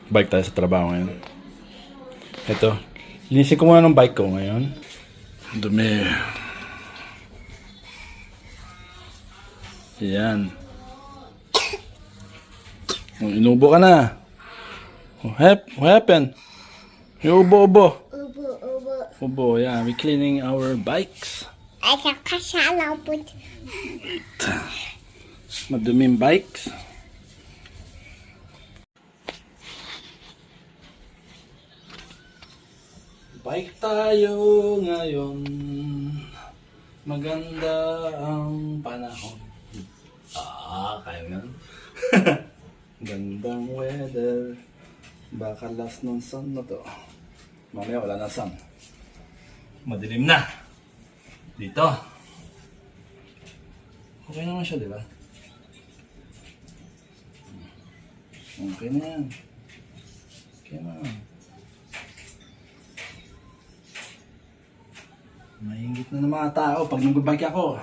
Bike tayo sa trabaho ngayon. Ito. Linisin ko muna ng bike ko ngayon. Dumi. Yan. Oh, inubo ka na. What happened? You ubo. Ubo, yeah. We're cleaning our bikes. Ay, kakasalaw po. Maduming bikes. Bike tayo ngayon. Maganda ang panahon. Kaya mo yan? Gandang weather. Baka last ng sun na to. Mamaya wala na sun. Madilim na. Dito. Okay naman siya, di ba? Okay na yan. Okay na. Mahingit na ng mga tao pag nagbabike ako.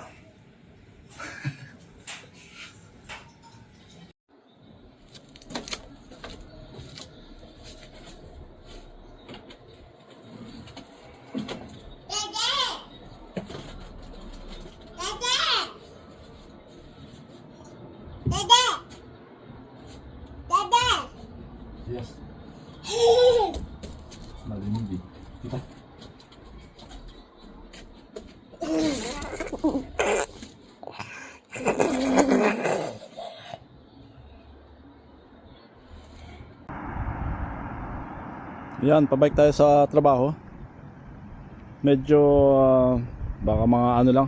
Yes. Malimig din. Kita. Yan, pabike tayo sa trabaho. Medyo baka mga ano lang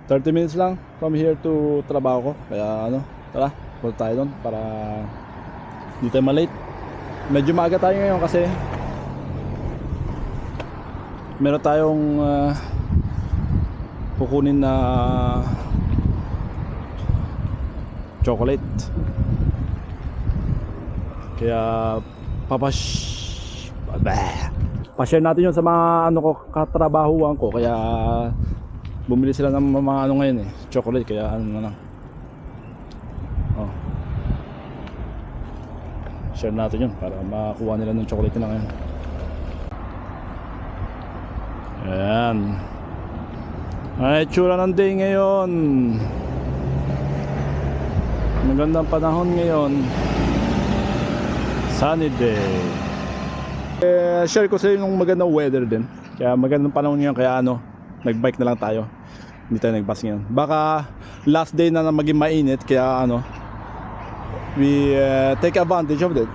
30 minutes lang from here to trabaho ko. Kaya tara, punta tayo doon para hindi tayo malate. Medyo maaga tayo ngayon kasi meron tayong kukunin na chocolate. Kaya pa-share natin yun sa mga katrabahuan ko. Kaya bumili sila ng mga ngayon chocolate. Kaya na lang. Share natin yun para makakuha nila ng chocolate na ngayon. Ayan. Ay, tsura ng day ngayon. Magandang panahon ngayon. Sunny day. Share ko sa inyo yung magandang weather din. Kaya magandang panahon ngayon. Kaya nagbike na lang tayo. Hindi tayo nagbus ngayon. Baka last day na maging mainit. Kaya we take advantage of that.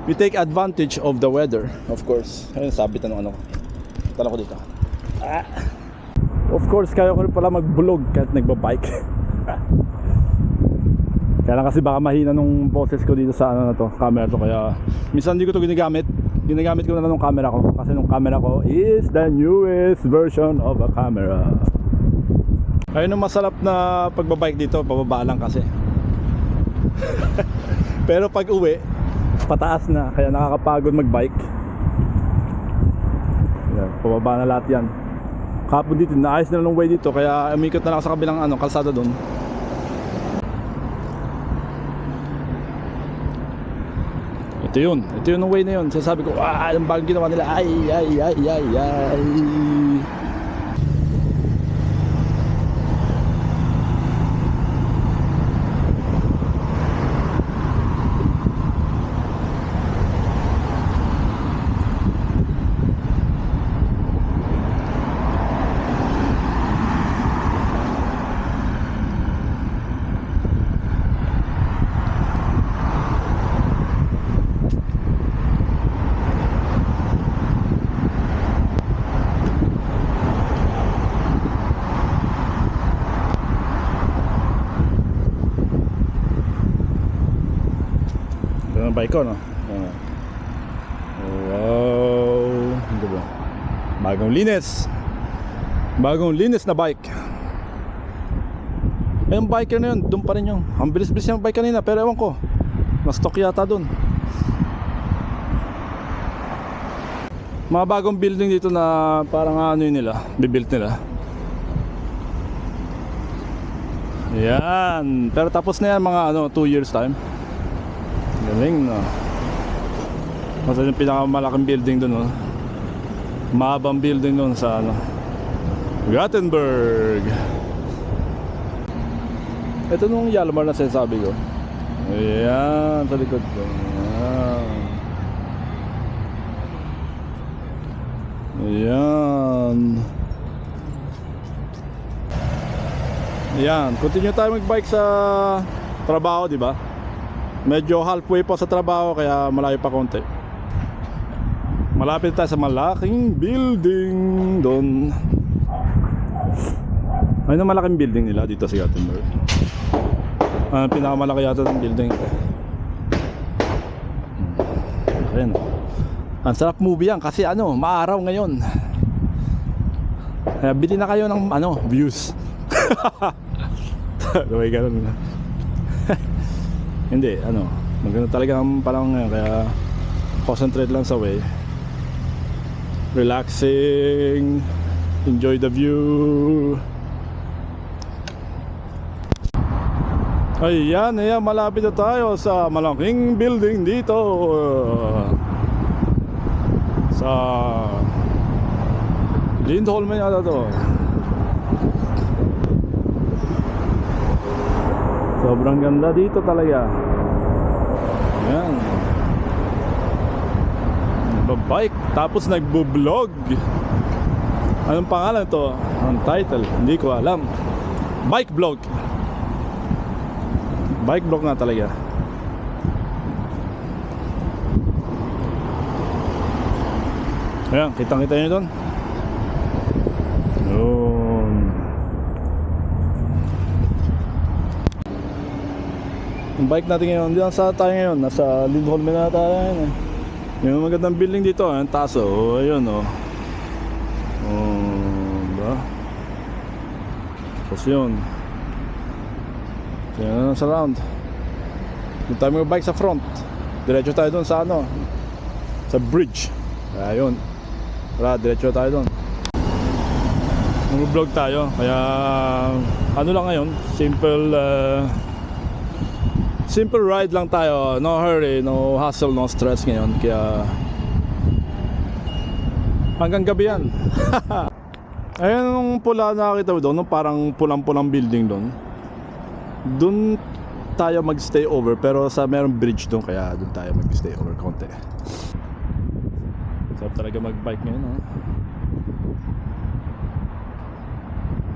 We take advantage of the weather, of course. Ayun, sabit ko. Tala ko dito. Of course, kaya ko rin pala mag-vlog kahit nagbabike. Kaya lang kasi baka mahina nung boses ko dito sa camera to. Kaya minsan hindi ko to ginagamit. Ginagamit ko na lang nung camera ko. Kasi nung camera ko is the newest version of a camera. Ayun ang masarap na pagbabike dito, pababa lang kasi. Pero pag uwi, pataas na, kaya nakakapagod magbike. Pababa na lahat yan. Kapon dito, naayos na lang way dito, kaya umikot na lang sa kabilang kalsada doon. Ito yun ang way na yun. Sasabi ko, ang bagong ginawa nila. Ay. Ang bike ko, wow, diba? Bagong linis na bike. Yung biker na yun, doon pa rin yung ang bilis-bilis yung bike kanina, pero ewan ko, na-stock yata doon. Mga bagong building dito na parang yun nila, bibuilt nila. Yan. Pero tapos na yan mga 2 years time. Galing no. Kasi yung pinakamalaking building doon, no? Mahabang building doon sa Gothenburg. Ito nung Yalmar na sinasabi ko. Ayan, sa likod ko. Ayan. Ayan. Ayan, continue tayo magbike sa trabaho, di ba? Medyo halfway pa sa trabaho kaya malayo pa konti. Malapit tayo sa malaking building doon. Ayun ang malaking building nila dito sa Gothenburg. Pinakamalaki yata ng building ito. Ayan. Ang sarap movie yan kasi maaraw ngayon. Kaya bili na kayo ng views. Gawin ganun. Hindi, maganda talaga ang panahon ngayon kaya concentrate lang sa way. Relaxing, enjoy the view. Ayan, malapit na tayo sa malaking building dito sa Lindholmen yata to. Sobrang ganda dito talaga. Ayan. Nagbabike tapos nagbo-vlog. Anong pangalan to? Ang title? Hindi ko alam. Bike vlog. Bike vlog nga talaga. Ayan, kitang-kita nyo doon. Yun. Ang bike natin ngayon, diyan sa tayo ngayon. Nasa Lindholmen na tayo ngayon. Yung magandang building dito, ang taas ayun diba? Tapos yun. Yan ang surround. Doon tayo mag-bike sa front. Diretso tayo doon sa sa bridge. Ayun. Tara, diretso tayo doon. Mag-vlog tayo. Kaya lang ngayon, simple ride lang tayo. No hurry, no hustle, no stress ngayon. Kaya hanggang gabi yan. Ayun yung pula nakakita mo doon, parang pulang-pulang building doon. Doon tayo mag-stay over, pero sa merong bridge doon, kaya doon tayo mag-stay over konti. Sarap talaga mag-bike ngayon,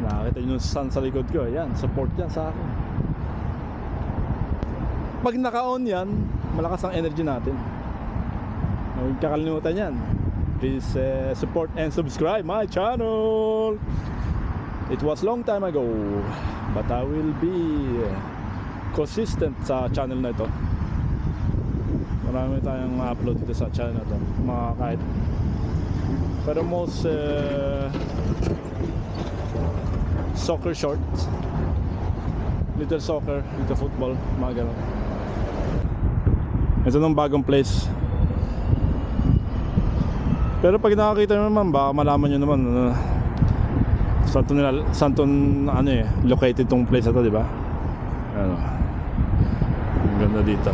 nakakita nyo yung sun sa likod ko. Ayan, support yan sa akin. Pag naka-on yan, malakas ang energy natin. Huwag kakalimutan yan. Please support and subscribe my channel. It was long time ago, but I will be consistent sa channel na ito. Marami tayong upload dito sa channel na ito, mga kahit, pero most soccer shorts, little soccer, little football, mga ganun. Ito nung bagong place. Pero pag nakakita nyo naman, baka malaman nyo naman saan to located tong place na to, diba? Ang ganda dito,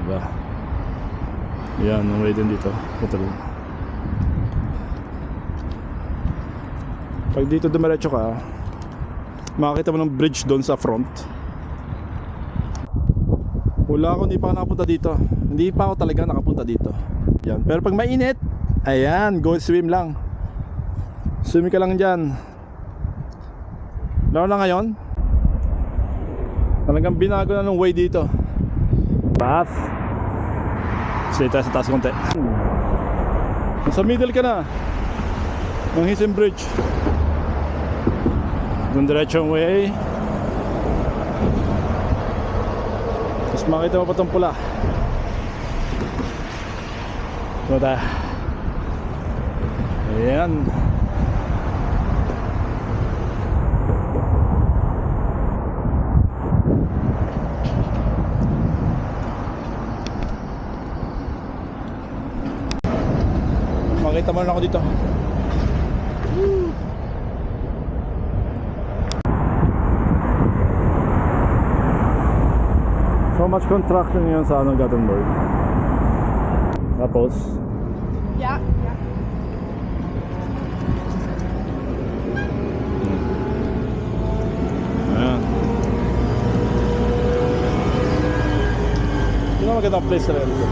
diba? Yan, ang way din dito. Ito rin. Pag dito dumiretso ka, makakita mo ng bridge doon sa front. Wala ako, hindi pa ako nakapunta dito. Hindi pa ako talaga nakapunta dito. Yan. Pero pag mainit, ayan, go swim lang. Swim ka lang dyan. Lalo na ngayon, talagang binago na ng way dito. Path. Stay tayo sa taas konti. Nasa middle ka na ng Hisen Bridge. Doon diretsong way. Tapos makita mo pa itong pula. Ito tayo. Ayan. Makita mo na ako dito. So much construction ngayon sa Gothenburg. Tapos Ja, ja. ayan. Yun ang magandang place talaga dito.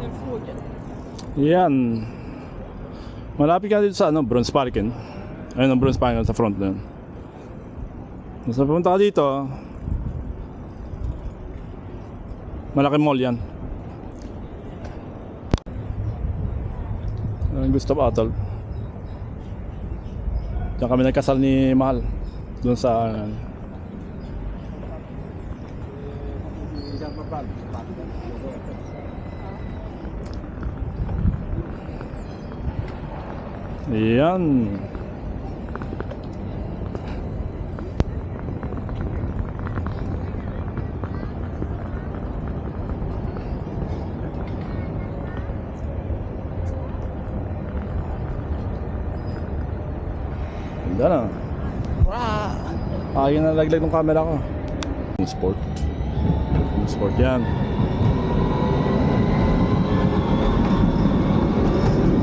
En fågel. Yan. Malapit ka dito sa Brunnsparken. Ayun ang Brunnsparken sa front na yun. Basta pumunta ka dito, malaking mall yan. Gustav Adolf. Diyan kami nagkasal ni Mahal. Doon sa yan. Ganda na. Ayun na nalaglag ng camera ko. Sport. Sport yan.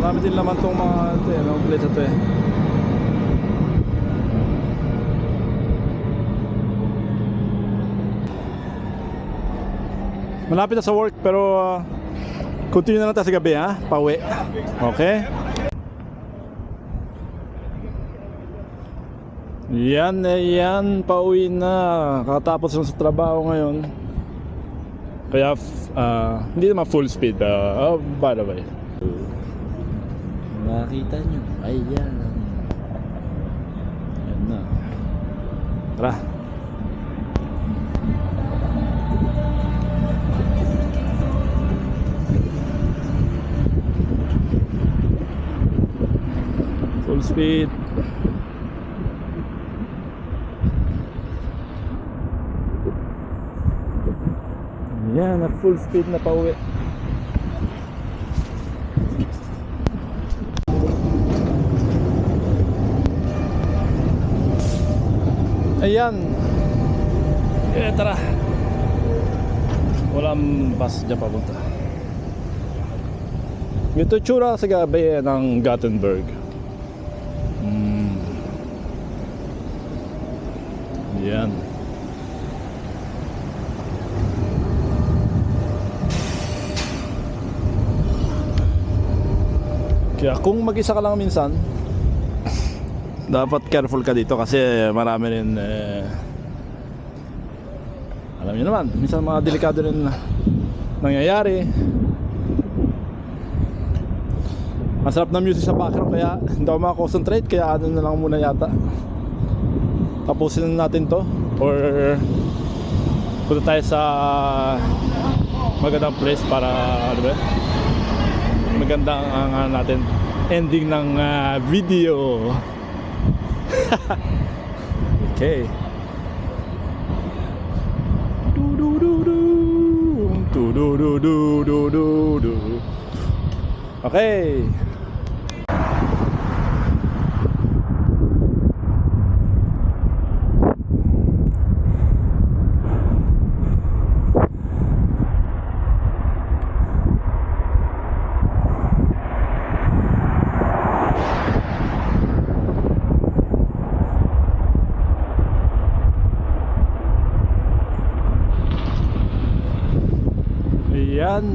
Marami din naman itong mga place ito eh. Malapit na sa work pero continue na lang tayo sa gabi ha. Pauwi. Okay? Yan, pauwi na. Kakatapos lang sa trabaho ngayon. Kaya hindi naman full speed. By the way, nakita nyo, ayan. Yan na. Tara. Full speed. Yan, na full speed na pauwi. Ayan. Tara. Walang bus dyan papunta. Ito tsura sa gabi ng Gothenburg. Yan. Kaya kung mag-isa ka lang minsan, dapat careful ka dito kasi marami rin alam niyo naman, minsan mga delikado rin nangyayari. Masarap na music sa background kaya hindi ako makakonsentrate, kaya ano na lang muna yata. Tapusin na natin to or punta tayo sa magandang place para ano ba, maganda ang natin ending ng video. Okay. Okay. Yan.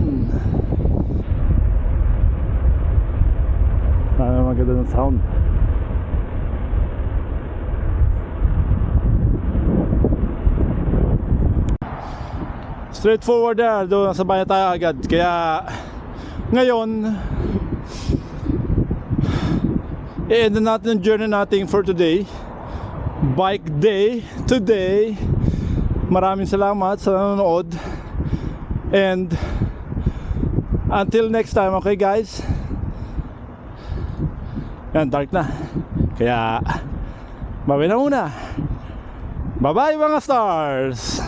Sana maganda ng sound. Straightforward na, doon nasa bayan tayo agad. Kaya ngayon i-end na natin ang journey natin for today. Bike day today. Maraming salamat sa nanonood. And until next time, okay guys? Yan, dark na. Kaya, bye na muna. Bye bye mga stars.